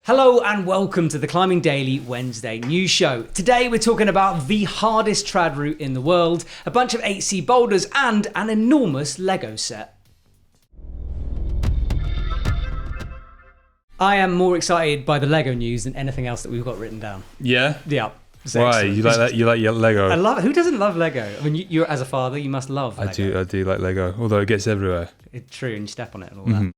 Hello and welcome to the Climbing Daily Wednesday news show. Today we're talking about the hardest trad route in the world, a bunch of 8C boulders and an enormous Lego set. I am more excited by the Lego news than anything else that we've got written down. Yeah? Yeah. Why? You like that? You like your Lego? I love it. Who doesn't love Lego? I mean, you're as a father, you must love Lego. I do like Lego, although it gets everywhere. It's true, and you step on it and all that.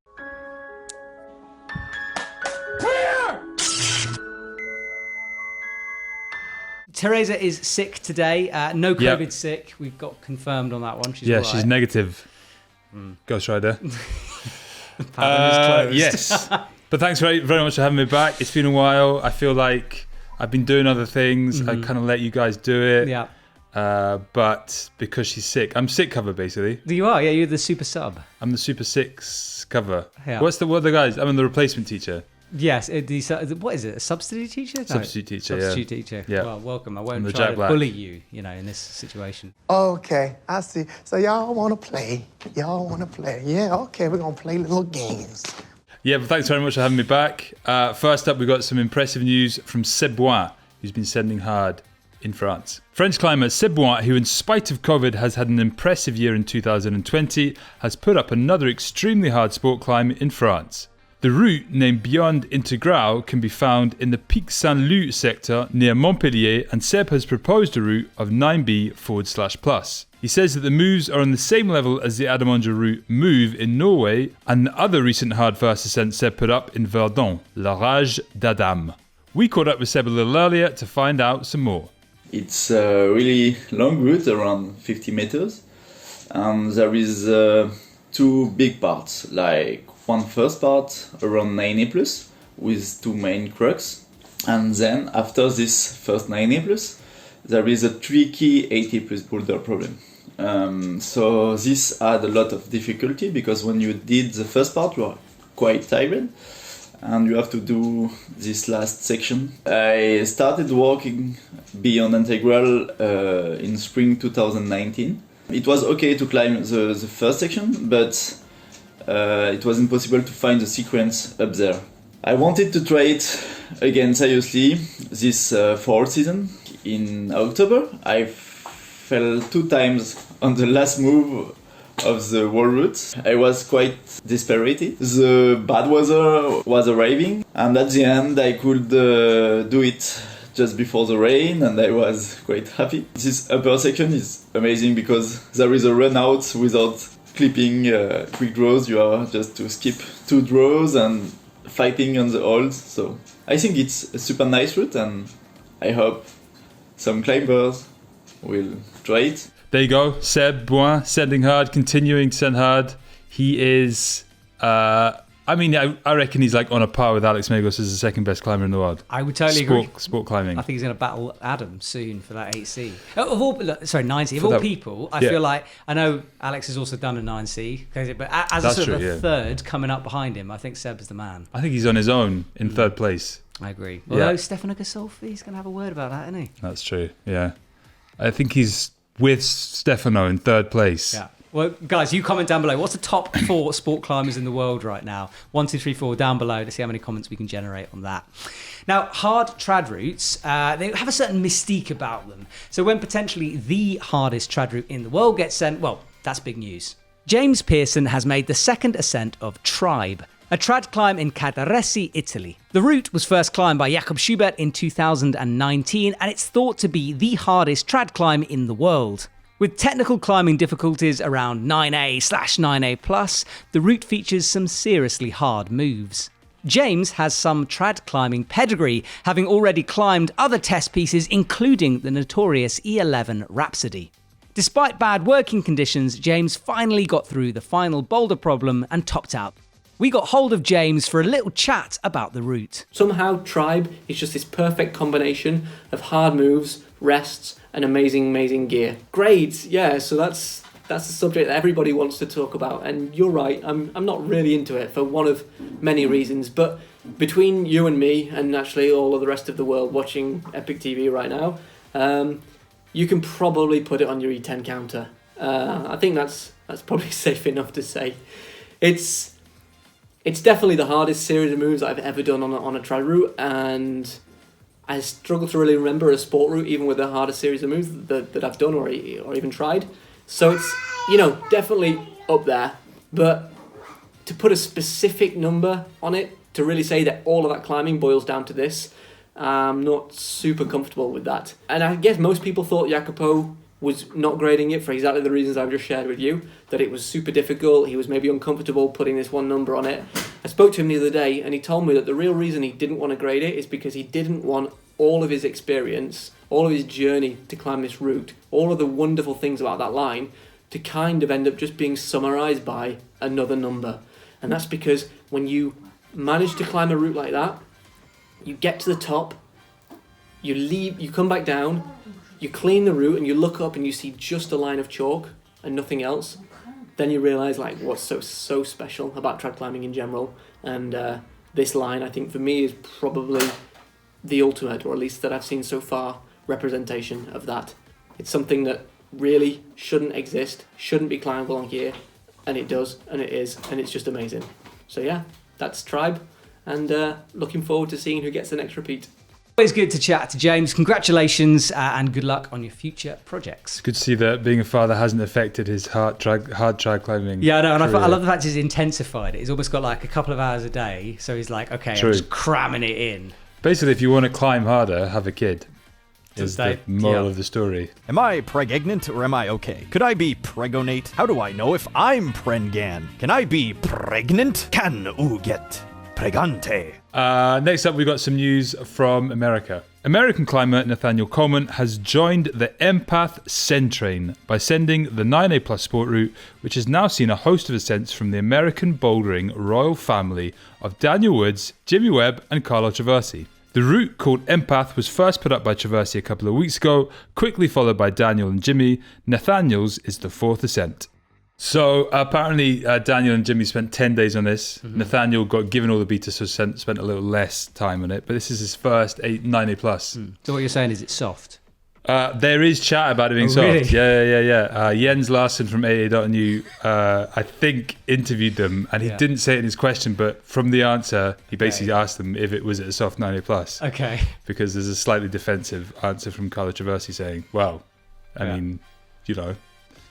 Teresa is sick today. No COVID sick. We've got confirmed on that one. She's all right. She's negative. Ghost Rider. Pattern is closed. Yes. But thanks very much for having me back. It's been a while. I feel like I've been doing other things. I kind of let you guys do it. Yeah. But because she's sick, I'm sick cover basically. You are, yeah. You're the super sub. I'm the Super 6 cover. Yeah. What are the guys? I'm the replacement teacher. Yes, what is it? A substitute teacher? No, Substitute teacher. Substitute teacher. Yeah. Well, welcome. I won't the try Jack to Black. bully you, in this situation. Okay, I see. So y'all want to play? Yeah, okay, we're going to play little games. Yeah, but thanks very much for having me back. First up, we got some impressive news from Seb Bouin, who's been sending hard in France. French climber Seb Bouin, who in spite of COVID has had an impressive year in 2020, has put up another extremely hard sport climb in France. The route, named Beyond Integral, can be found in the Pic Saint-Loup sector near Montpellier, and Seb has proposed a route of 9B/+. He says that the moves are on the same level as the Adamange route move in Norway and the other recent hard first ascent Seb put up in Verdun, La Rage d'Adam. We caught up with Seb a little earlier to find out some more. It's a really long route, around 50 meters, and there is two big parts, like one first part around 9A plus with two main crux, and then after this first 9A plus there is a tricky 80 plus boulder problem. So this had a lot of difficulty because when you did the first part you are quite tired and you have to do this last section. I started walking Beyond Integral in spring 2019. It was okay to climb the first section, but it was impossible to find the sequence up there. I wanted to try it again seriously this fall season. In October, I fell 2 times on the last move of the wall route. I was quite desperate. The bad weather was arriving, and at the end I could do it just before the rain, and I was quite happy. This upper section is amazing because there is a run out without clipping quick draws. You are just to skip 2 draws and fighting on the holds. So I think it's a super nice route, and I hope some climbers will try it. There you go, Seb Bouin, sending hard, continuing to send hard. He is, I reckon he's like on a par with Alex Megos as the second best climber in the world. I would totally agree. Sport climbing. I think he's going to battle Adam soon for that 8C. 9C. Of all people, I feel like, I know Alex has also done a 9C, but as a sort of third coming up behind him, I think Seb's the man. I think he's on his own in third place. I agree. Although Stefano Gasolfi's going to have a word about that, isn't he? That's true, yeah. I think he's with Stefano in third place. Yeah. Well, guys, you comment down below. What's the top 4 sport climbers in the world right now? 1, 2, 3, 4 down below to see how many comments we can generate on that. Now, hard trad routes, they have a certain mystique about them. So when potentially the hardest trad route in the world gets sent, well, that's big news. James Pearson has made the second ascent of Tribe, a trad climb in Cadaresi, Italy. The route was first climbed by Jakob Schubert in 2019, and it's thought to be the hardest trad climb in the world. With technical climbing difficulties around 9A/9A+, the route features some seriously hard moves. James has some trad climbing pedigree, having already climbed other test pieces, including the notorious E11 Rhapsody. Despite bad working conditions, James finally got through the final boulder problem and topped out. We got hold of James for a little chat about the route. Somehow Tribe is just this perfect combination of hard moves, rests, and amazing gear. Grades, yeah, so that's the subject that everybody wants to talk about, and you're right, I'm not really into it for one of many reasons, but between you and me, and actually all of the rest of the world watching Epic TV right now, you can probably put it on your E10 counter. I think that's probably safe enough to say. It's It's definitely the hardest series of moves I've ever done on a trad route, and I struggle to really remember a sport route, even with the hardest series of moves that I've done or even tried. So it's, definitely up there. But to put a specific number on it, to really say that all of that climbing boils down to this, I'm not super comfortable with that. And I guess most people thought Jacopo was not grading it for exactly the reasons I've just shared with you, that it was super difficult, he was maybe uncomfortable putting this one number on it. I spoke to him the other day and he told me that the real reason he didn't want to grade it is because he didn't want all of his experience, all of his journey to climb this route, all of the wonderful things about that line to kind of end up just being summarised by another number. And that's because when you manage to climb a route like that, you get to the top, you leave, you come back down, you clean the route and you look up and you see just a line of chalk and nothing else, then you realise like what's so special about trad climbing in general. And this line, I think for me, is probably the ultimate, or at least that I've seen so far, representation of that. It's something that really shouldn't exist, shouldn't be climbable on gear, and it does, and it is, and it's just amazing. So yeah, that's Tribe, and looking forward to seeing who gets the next repeat. Always good to chat to James. Congratulations and good luck on your future projects. Good to see that being a father hasn't affected his hard trad climbing. Yeah, no, and career. I love the fact he's intensified it. He's almost got like a couple of hours a day, so he's like, okay, True. I'm just cramming it in. Basically, if you want to climb harder, have a kid. Is the moral yeah. of the story. Am I pregnant or am I okay? Could I be pregonate? How do I know if I'm prengan? Can I be pregnant? Can u get pregante? Next up, we've got some news from America. American climber Nathaniel Coleman has joined the Empath Ascent train by sending the 9A Plus sport route, which has now seen a host of ascents from the American bouldering royal family of Daniel Woods, Jimmy Webb, and Carlo Traversi. The route, called Empath, was first put up by Traversi a couple of weeks ago, quickly followed by Daniel and Jimmy. Nathaniel's is the fourth ascent. So apparently Daniel and Jimmy spent 10 days on this. Mm-hmm. Nathaniel got given all the beta, so spent a little less time on it. But this is his first 9A plus. So what you're saying is it's soft? There is chat about it being soft. Really? Yeah. Jens Larsen from AA.nu, I think, interviewed them, and he didn't say it in his question, but from the answer, he basically asked them if it was a soft 9A plus. Okay. Because there's a slightly defensive answer from Carlo Traversi saying, well, I mean,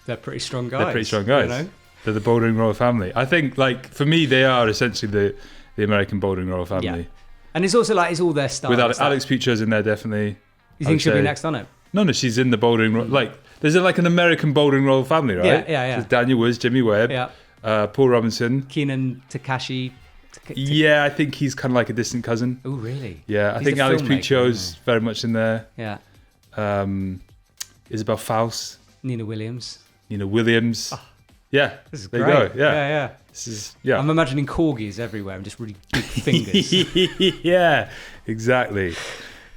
they're pretty strong guys. They're the bouldering royal family. I think, like, for me, they are essentially the American bouldering royal family. Yeah. And it's also like, it's all their style. With Alex Pucio's in there, definitely. You think she'll be next on it? No, she's in the bouldering. Like, there's like an American bouldering royal family, right? Yeah. There's Daniel Woods, Jimmy Webb, Paul Robinson, Keenan Takashi. Yeah, I think he's kind of like a distant cousin. Oh, really? Yeah, I think Alex Puccio's very much in there. Yeah. Isabel Faust, Nina Williams. Oh, yeah, this is there great. You go. Yeah. This is I'm imagining corgis everywhere and just really big fingers. Yeah, exactly.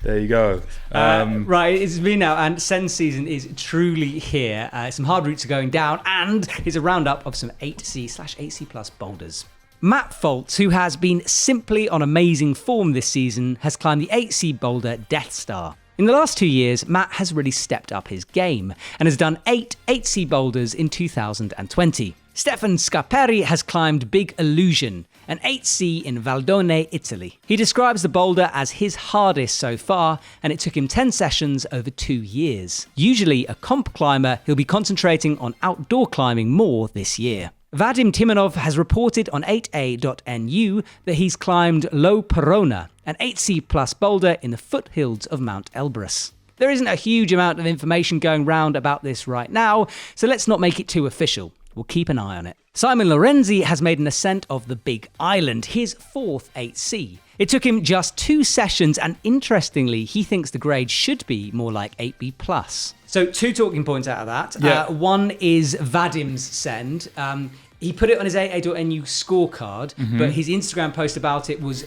There you go. Right, it's been now, and Ascent season is truly here. Some hard routes are going down, and here's a roundup of some 8C/8C plus boulders. Matt Foltz, who has been simply on amazing form this season, has climbed the 8C boulder Death Star. In the last 2 years, Matt has really stepped up his game and has done 8C boulders in 2020. Stefan Scarperi has climbed Big Illusion, an 8C in Valdone, Italy. He describes the boulder as his hardest so far, and it took him 10 sessions over 2 years. Usually a comp climber, he'll be concentrating on outdoor climbing more this year. Vadim Timonov has reported on 8A.nu that he's climbed Low Perona, an 8C plus boulder in the foothills of Mount Elbrus. There isn't a huge amount of information going round about this right now, so let's not make it too official. We'll keep an eye on it. Simon Lorenzi has made an ascent of the Big Island, his fourth 8C. It took him just 2 sessions, and interestingly, he thinks the grade should be more like 8B+. So 2 talking points out of that. Yeah. One is Vadim's send. He put it on his AA.nu scorecard, but his Instagram post about it was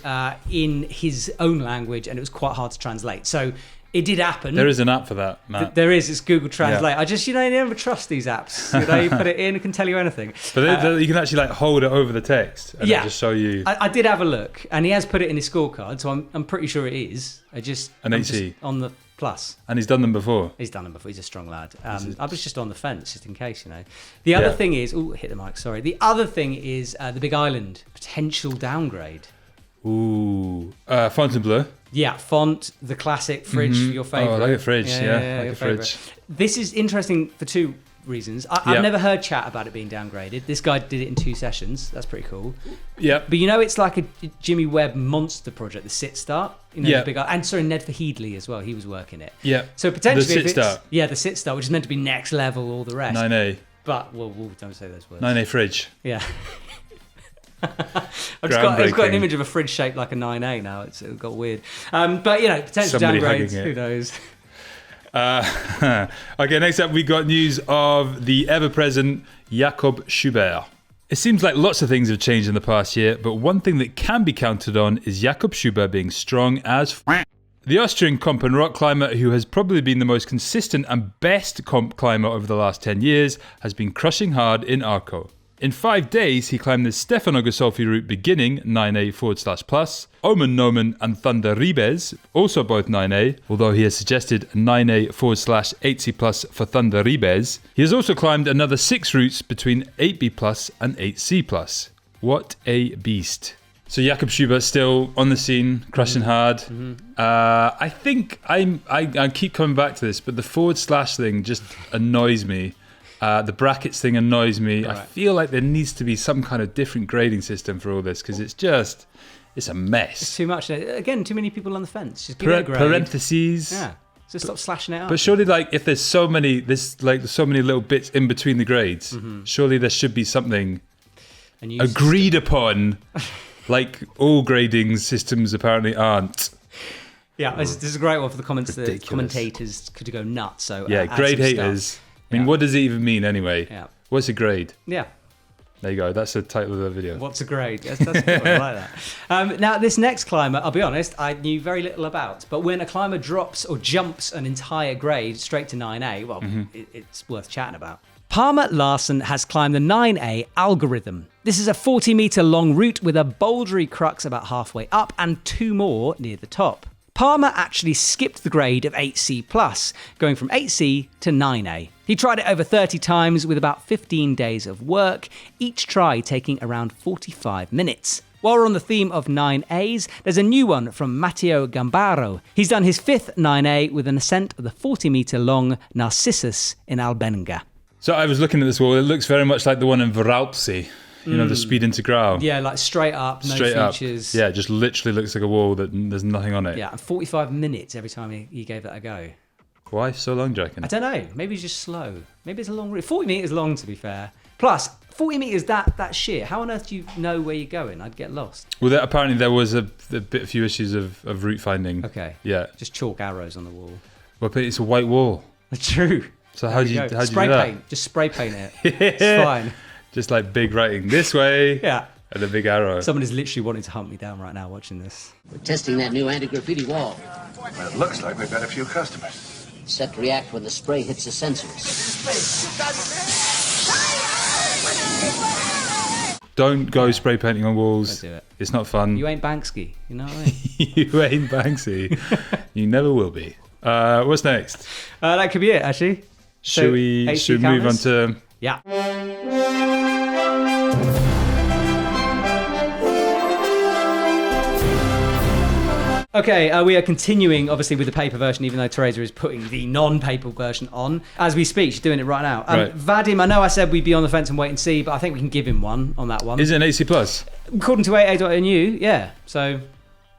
in his own language, and it was quite hard to translate. So It did happen. There is an app for that, Matt. There is. It's Google Translate. Yeah. I just, you never trust these apps. You put it in, it can tell you anything. But you can actually hold it over the text and it'll just show you. I did have a look, and he has put it in his scorecard, so I'm pretty sure it is. An I'm 8C. just on the plus. And he's done them before. He's done them before. He's a strong lad. I was just on the fence, just in case, The other thing is, hit the mic. Sorry. The other thing is the Big Island potential downgrade. Ooh, Fontainebleau. Yeah, font, the classic fridge, your favourite. Oh, like a fridge, like a fridge. This is interesting for two reasons. I've never heard chat about it being downgraded. This guy did it in 2 sessions. That's pretty cool. Yeah. But it's like a Jimmy Webb monster project, the Sit Start. The big, and sorry, Ned Fahedley as well. He was working it. Yeah. So potentially, the Sit Start. Yeah, the Sit Start, which is meant to be next level, all the rest. 9A. But don't say those words. 9A fridge. Yeah. I've got an image of a fridge shaped like a 9A now. It got weird. But potential Somebody downgrades. hugging it. Who knows? Okay, next up we got news of the ever-present Jakob Schubert. It seems like lots of things have changed in the past year, but one thing that can be counted on is Jakob Schubert being strong as the Austrian comp and rock climber, who has probably been the most consistent and best comp climber over the last 10 years, has been crushing hard in Arco. In 5 days, he climbed the Stefano Ghisolfi route beginning 9A/+, Omen Nomen and Thunder Ribes, also both 9A, although he has suggested 9A/8C+ for Thunder Ribes. He has also climbed another 6 routes between 8B+ and 8C+. What a beast. So Jakob Schubert still on the scene, crushing hard. Mm-hmm. I think I keep coming back to this, but the / thing just annoys me. The brackets thing annoys me. Right. I feel like there needs to be some kind of different grading system for all this because it's a mess. It's too much. Again, too many people on the fence. Just give it a grade. Parentheses. Yeah. Just stop slashing it up. But surely, if there's so many little bits in between the grades, surely there should be something agreed upon. Like all grading systems apparently aren't. Yeah, this is a great one for the comments. The commentators could go nuts. So grade haters. Stuff. I mean, what does it even mean anyway? Yeah. What's a grade? Yeah. There you go. That's the title of the video. What's a grade? That's good. I like that. Now, this next climber, I'll be honest, I knew very little about. But when a climber drops or jumps an entire grade straight to 9A, it's worth chatting about. Palmer Larsen has climbed the 9A algorithm. This is a 40-metre long route with a bouldery crux about halfway up and 2 more near the top. Palmer actually skipped the grade of 8C+, going from 8C to 9A. He tried it over 30 times with about 15 days of work, each try taking around 45 minutes. While we're on the theme of 9As, there's a new one from Matteo Gambaro. He's done his 5th 9A with an ascent of the 40-metre long Narcissus in Albenga. So I was looking at this wall. It looks very much like the one in Voralpsee. The Speed Integral. Yeah, like straight up, no features. Yeah, it just literally looks like a wall that there's nothing on it. Yeah, and 45 minutes every time he gave that a go. Why so long, do you reckon? I don't know. Maybe he's just slow. Maybe it's a long route. 40 metres long, to be fair. Plus, 40 metres that shit. How on earth do you know where you're going? I'd get lost. Well, apparently there was a few issues of route finding. Okay. Yeah. Just chalk arrows on the wall. Well, but it's a white wall. True. So how do you do that? Spray paint. Just spray paint it. It's fine. Just like big writing this way. Yeah. And a big arrow. Someone is literally wanting to hunt me down right now watching this. We're testing that new anti-graffiti wall. Well, it looks like we've got a few customers. Set to react when the spray hits the sensors. Don't go spray painting on walls. Don't do it. It's not fun. You ain't Banksy. You know what I mean? You ain't Banksy. You never will be. What's next? That could be it, actually. Should we move on to... Yeah. Okay, we are continuing, obviously, with the paper version, even though Teresa is putting the non-paper version on. As we speak, she's doing it right now. Right. Vadim, I know I said we'd be on the fence and wait and see, but I think we can give him one on that one. Is it an AC+? According to AA.NU, yeah. So,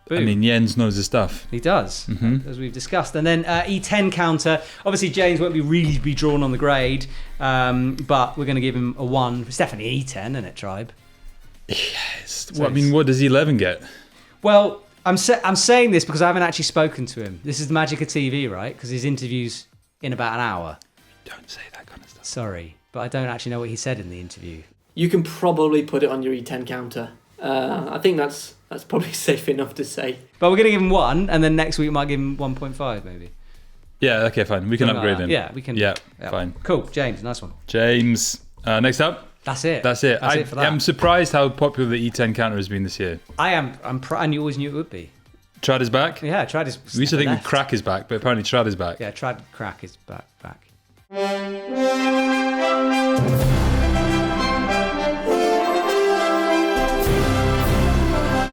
boom. I mean, Jens knows his stuff. He does, as we've discussed. And then E10 counter. Obviously, James won't really be drawn on the grade, but we're going to give him a 1. It's definitely an E10, isn't it, Tribe? Yes. Well, I mean, what does 11 get? Well... I'm saying this because I haven't actually spoken to him. This is the magic of TV, right? Because his interview's in about an hour. Don't say that kind of stuff. Sorry, but I don't actually know what he said in the interview. You can probably put it on your E10 counter. I think that's probably safe enough to say. But we're going to give him 1, and then next week we might give him 1.5 maybe. Yeah, okay, fine. We can Something upgrade like him. that. Yeah, we can. Yeah, Yeah. fine. Cool, James, nice one. James. Next up. That's it. That's it. That's it for that. I'm surprised how popular the E10 counter has been this year. I am. And you always knew it would be. Trad is back. Yeah, Trad is. We used to think left. Crack is back, but apparently Trad is back. Yeah, Trad Crack is back.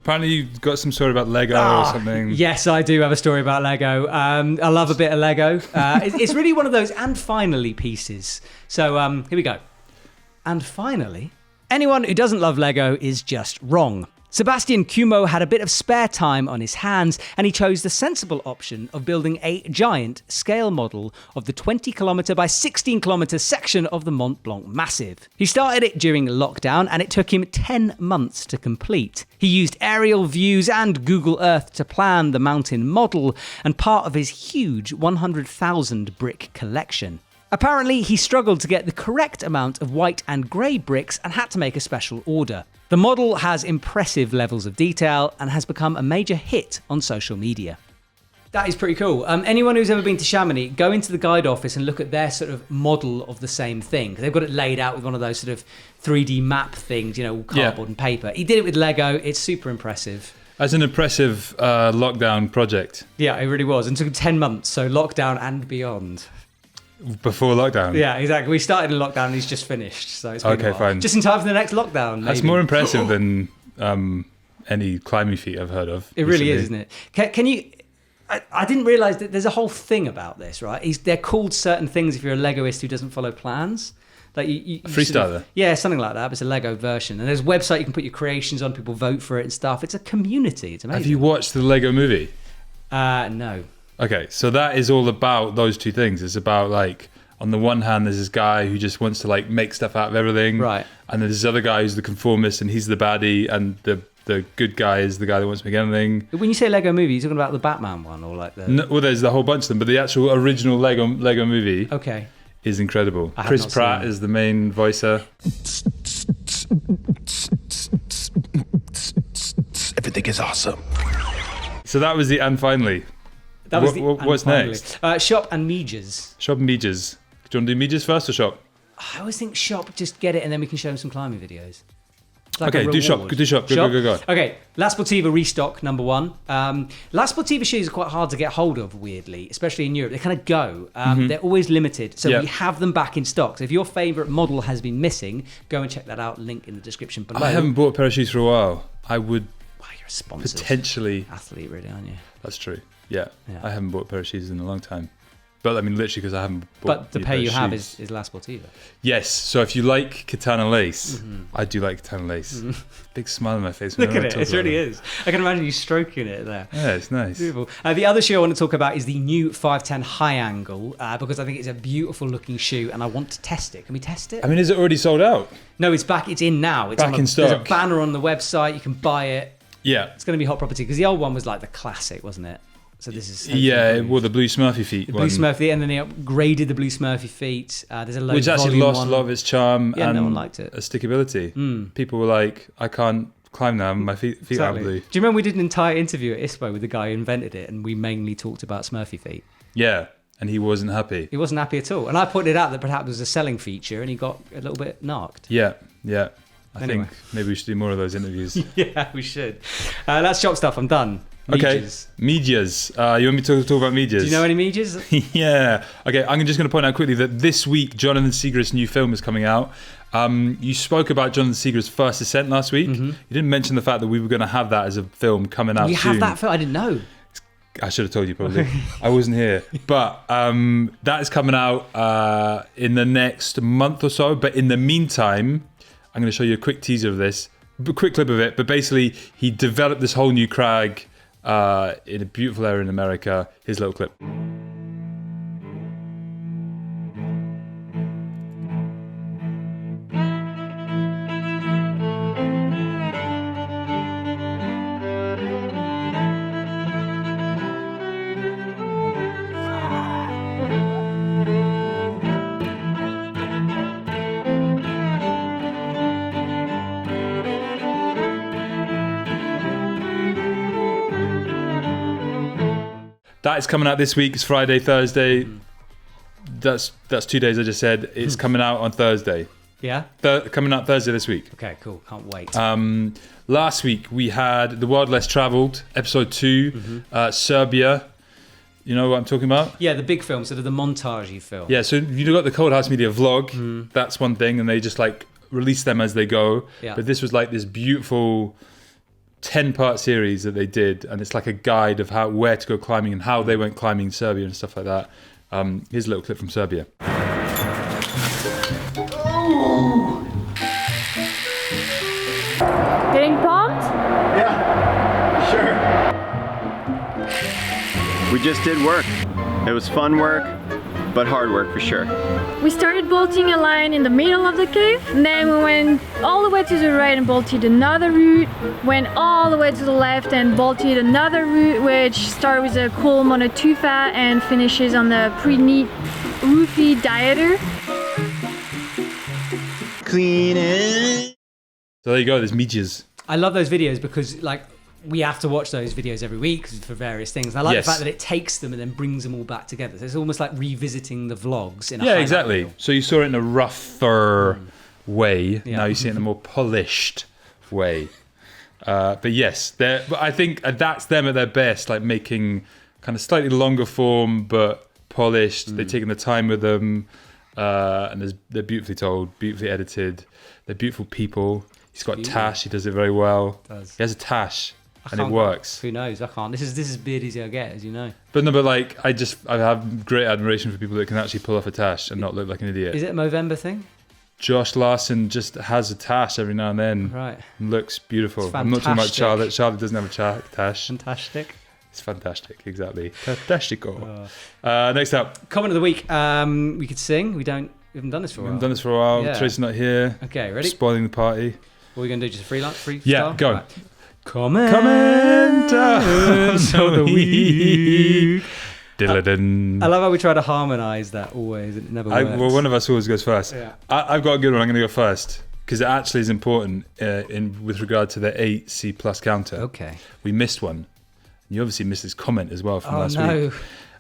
Apparently you've got some story about Lego or something. Yes, I do have a story about Lego. I love a bit of Lego. It's really one of those and finally pieces. So here we go. And finally, anyone who doesn't love Lego is just wrong. Sebastian Cumo had a bit of spare time on his hands and he chose the sensible option of building a giant scale model of the 20 kilometre by 16 kilometre section of the Mont Blanc Massif. He started it during lockdown and it took him 10 months to complete. He used aerial views and Google Earth to plan the mountain model and part of his huge 100,000 brick collection. Apparently, he struggled to get the correct amount of white and grey bricks and had to make a special order. The model has impressive levels of detail and has become a major hit on social media. That is pretty cool. Anyone who's ever been to Chamonix, go into the guide office and look at their sort of model of the same thing. They've got it laid out with one of those sort of 3D map things, you know, all cardboard and paper. He did it with Lego. It's super impressive. That's an impressive lockdown project. Yeah, it really was. And took 10 months, so lockdown and beyond. Before lockdown. Yeah, exactly. We started in lockdown and he's just finished. So it's been Okay, a while. fine. Just in time for the next lockdown, maybe. That's more impressive than any climbing feat I've heard of. It really recently. is, isn't it? Can you... I didn't realise that there's a whole thing about this, right? They're called certain things if you're a Legoist who doesn't follow plans. Like you Freestyler. Yeah, something like that. But it's a Lego version. And there's a website you can put your creations on. People vote for it and stuff. It's a community. It's amazing. Have you watched the Lego movie? No. Okay, so that is all about those two things. It's about like... On the one hand, there's this guy who just wants to like make stuff out of everything. Right. And there's this other guy who's the conformist and he's the baddie and the good guy is the guy that wants to make anything. When you say Lego movie, you're talking about the Batman one or like the... No, well, there's a whole bunch of them, but the actual original Lego movie Okay. is incredible. I have Chris not Pratt seen it. is the main voicer. Everything is awesome. So that was the and finally. That was What's next? Shop and Mejas. Shop and Mejas. Do you want to do Mejas first or shop? I always think shop, just get it and then we can show them some climbing videos. It's like Okay, a do shop. reward. Do shop. Go. Okay, La Sportiva restock number one. La Sportiva shoes are quite hard to get hold of, weirdly, especially in Europe. They kind of go. They're always limited, so Yeah. we have them back in stock. So if your favourite model has been missing, go and check that out. Link in the description below. I haven't bought a pair of shoes for a while. I would Wow, you're a sponsored potentially. athlete, really, aren't you? That's true. Yeah. Yeah. I haven't bought a pair of shoes in a long time. But I mean, literally, because I haven't bought But the a pair of you have shoes. is La Sportiva. Yes. So if you like Katana lace, Mm-hmm. I do like Katana lace. Big smile on my face. When Look I at it, talk it about really is. I can imagine you stroking it there. Yeah, it's nice. Beautiful. The other shoe I want to talk about is the new 510 high angle because I think it's a beautiful looking shoe and I want to test it. Can we test it? I mean, is it already sold out? No, it's back. It's in now. It's Back in There's a stock. banner on the website. You can buy it. Yeah. It's going to be hot property because the old one was like the classic, wasn't it? So this is Yeah, improved. well, the blue Smurfy feet The one, blue Smurfy, and then they upgraded the blue Smurfy feet. There's a low which actually volume lost one. a lot of its charm Yeah, and no one liked it. a stickability. People were like, I can't climb now, my feet aren't Exactly. blue. Do you remember we did an entire interview at ISPO with the guy who invented it, and we mainly talked about Smurfy feet? Yeah, and he wasn't happy. He wasn't happy at all, and I pointed out that perhaps it was a selling feature, and he got a little bit narked. Yeah. I Anyway. think maybe we should do more of those interviews. Yeah, we should. That's shop stuff. I'm done. Okay, Mejas. medias. You want me to talk about medias? Do you know any mejas? Yeah. Okay, I'm just going to point out quickly that this week Jonathan Seagrave's new film is coming out. You spoke about Jonathan Seagrave's first Ascent last week. You didn't mention the fact that we were going to have that as a film coming out We soon. have that film. I didn't know. I should have told you probably. I wasn't here. But that is coming out in the next month or so. But in the meantime, I'm going to show you a quick teaser of this, a quick clip of it. But basically, he developed this whole new crag in a beautiful area in America. Here's a little clip. That is coming out this week. It's Friday, Thursday. That's 2 days I just said. It's coming out on Thursday. Yeah? Coming out Thursday this week. Okay, cool. Can't wait. Last week we had The World Less Travelled, episode 2, Serbia. You know what I'm talking about? Yeah, the big film, sort of the montage film. Yeah, so you got the Cold House Media vlog. That's one thing, and they just like release them as they go. Yeah. But this was like this beautiful 10-part series that they did, and it's like a guide of where to go climbing and how they went climbing in Serbia and stuff like that. Here's a little clip from Serbia. Getting pumped? Yeah, sure. We just did work. It was fun work, but hard work for sure. We started bolting a line in the middle of the cave, and then we went all the way to the right and bolted another route, went all the way to the left and bolted another route, which started with a cool monotufa and finishes on the pretty neat roofy dieter. Clean it. So there you go, there's midges. I love those videos because, like, we have to watch those videos every week for various things. And I like the fact that it takes them and then brings them all back together. So it's almost like revisiting the vlogs in a highlight exactly. reel. So you saw it in a rougher way. Now you see it in a more polished way. But yes, I think that's them at their best, like making kind of slightly longer form but polished. They're taking the time with them, and they're beautifully told, beautifully edited. They're beautiful people. He's got a tash. He does it very well. He has a tash, and it works. Who knows? I can't. This is as beardy as I get, as you know. But like I have great admiration for people that can actually pull off a tash and not look like an idiot. Is it a Movember thing? Josh Larson just has a tash every now and then. Right. And looks beautiful. It's I'm not talking about fantastic. Charlotte. Charlotte doesn't have a tash. Fantastic. It's fantastic, exactly. Fantastico. Next up. Comment of the week. We could sing. We haven't done this for a while. We haven't done this for a while. Yeah. Tracy's not here. Okay, ready? Spoiling the party. What are we going to do? Just freestyle? Yeah, go. Right. Comment of the week. I love how we try to harmonise that always. It never works. Well, one of us always goes first. Yeah. I've got a good one. I'm going to go first because it actually is important with regard to the 8C plus counter. Okay. We missed one. You obviously missed this comment as well from last no. week.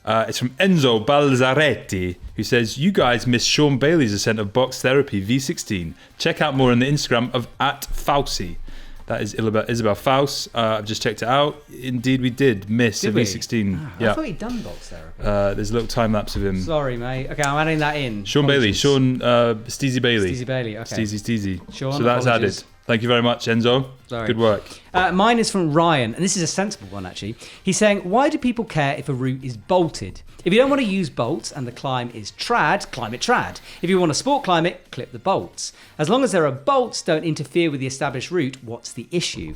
It's from Enzo Balzaretti, who says, "You guys missed Sean Bailey's Ascent of Box Therapy V16. Check out more on the Instagram of @Fauci." That is Isabel Faust. I've just checked it out. Indeed, we did miss a V16. I thought he'd done box therapy. There's a little time lapse of him. Sorry, mate. Okay, I'm adding that in. Sean Bailey. Steezy Bailey. Steezy Bailey, okay. Steezy. Sean, so that's apologies. added. Thank you very much, Enzo. Sorry. Good work. Mine is from Ryan, and this is a sensible one, actually. He's saying, why do people care if a route is bolted? If you don't want to use bolts and the climb is trad, climb it trad. If you want to sport climb it, clip the bolts. As long as there are bolts, don't interfere with the established route, what's the issue?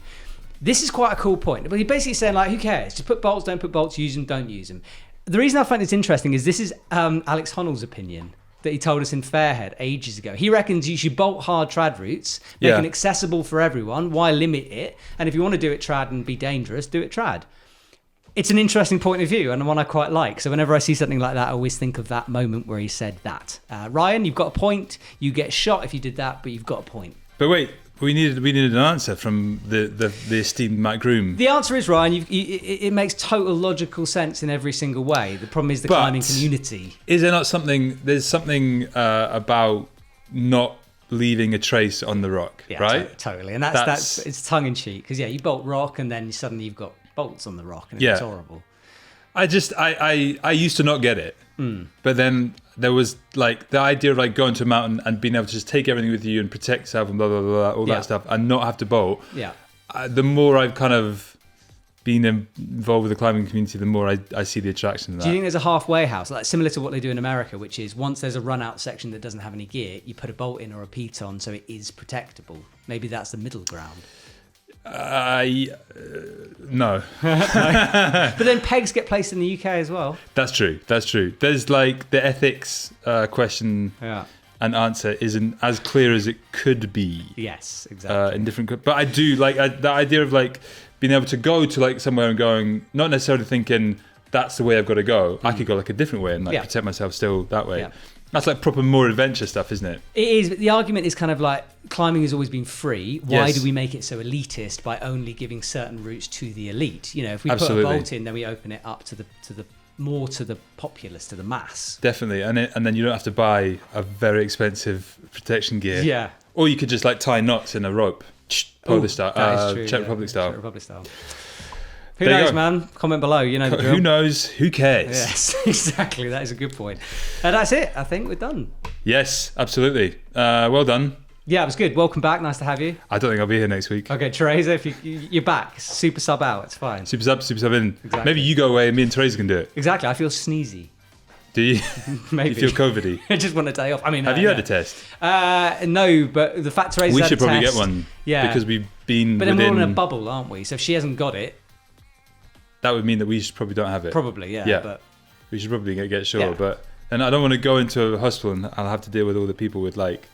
This is quite a cool point. But he's basically saying, like, who cares? Just put bolts, don't put bolts, use them, don't use them. The reason I find this interesting is this is Alex Honnold's opinion that he told us in Fairhead ages ago. He reckons you should bolt hard trad routes, make them accessible for everyone. Why limit it? And if you want to do it trad and be dangerous, do it trad. It's an interesting point of view and one I quite like. So whenever I see something like that, I always think of that moment where he said that. Ryan, you've got a point. You get shot if you did that, but you've got a point. But wait, we needed an answer from the esteemed Matt Groom. The answer is, Ryan, it makes total logical sense in every single way. The problem is the climbing community. Is there not something, there's something about not leaving a trace on the rock, right? Totally. And that's it's tongue in cheek. Because, you bolt rock and then suddenly you've got bolts on the rock and it's horrible. I used to not get it. But then there was like the idea of like going to a mountain and being able to just take everything with you and protect yourself and blah, blah, blah, all that stuff and not have to bolt. Yeah. The more I've kind of been involved with the climbing community, the more I see the attraction in that. Do you think there's a halfway house, like similar to what they do in America, which is once there's a run-out section that doesn't have any gear, you put a bolt in or a piton so it is protectable? Maybe that's the middle ground. No. But then pegs get placed in the UK as well. That's true. There's like the ethics question and answer isn't as clear as it could be. Yes, exactly. In different, but I do like the idea of like being able to go to like somewhere and going, not necessarily thinking that's the way I've got to go. I could go like a different way and like protect myself still that way. Yeah. That's like proper more adventure stuff, isn't it? It is. But the argument is kind of like climbing has always been free. Why do we make it so elitist by only giving certain routes to the elite? You know, if we put a bolt in, then we open it up to the more to the populace, to the mass. Definitely, and then you don't have to buy a very expensive protection gear. Yeah. Or you could just like tie knots in a rope, Polish style, That is true, Czech Republic style. Czech Republic style. Who There you knows, go. man? Comment below. You know the drill. Who knows? Who cares? Yes, exactly. That is a good point. And that's it. I think we're done. Yes, absolutely. Well done. Yeah, it was good. Welcome back. Nice to have you. I don't think I'll be here next week. Okay, Teresa, if you're back, super sub out. It's fine. Super sub in. Exactly. Maybe you go away and me and Teresa can do it. Exactly. I feel sneezy. Do you? Maybe. You feel COVID-y? I just want a day off. I mean, Have you had a test? No, but the fact Teresa's We had should a probably test, get one. Yeah, Because we've been but then we're within... all in a bubble, aren't we? So if she hasn't got it, That would mean that we probably don't have it. probably, yeah. Yeah. But We should probably get sure. Yeah. But and I don't want to go into a hospital and I'll have to deal with all the people with like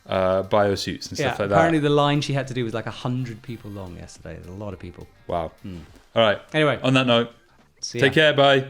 biosuits and yeah, stuff like apparently that. the line she had to do was like 100 people long yesterday. There's a lot of people. Wow. All right. Anyway, On that note, see ya. take care. Bye.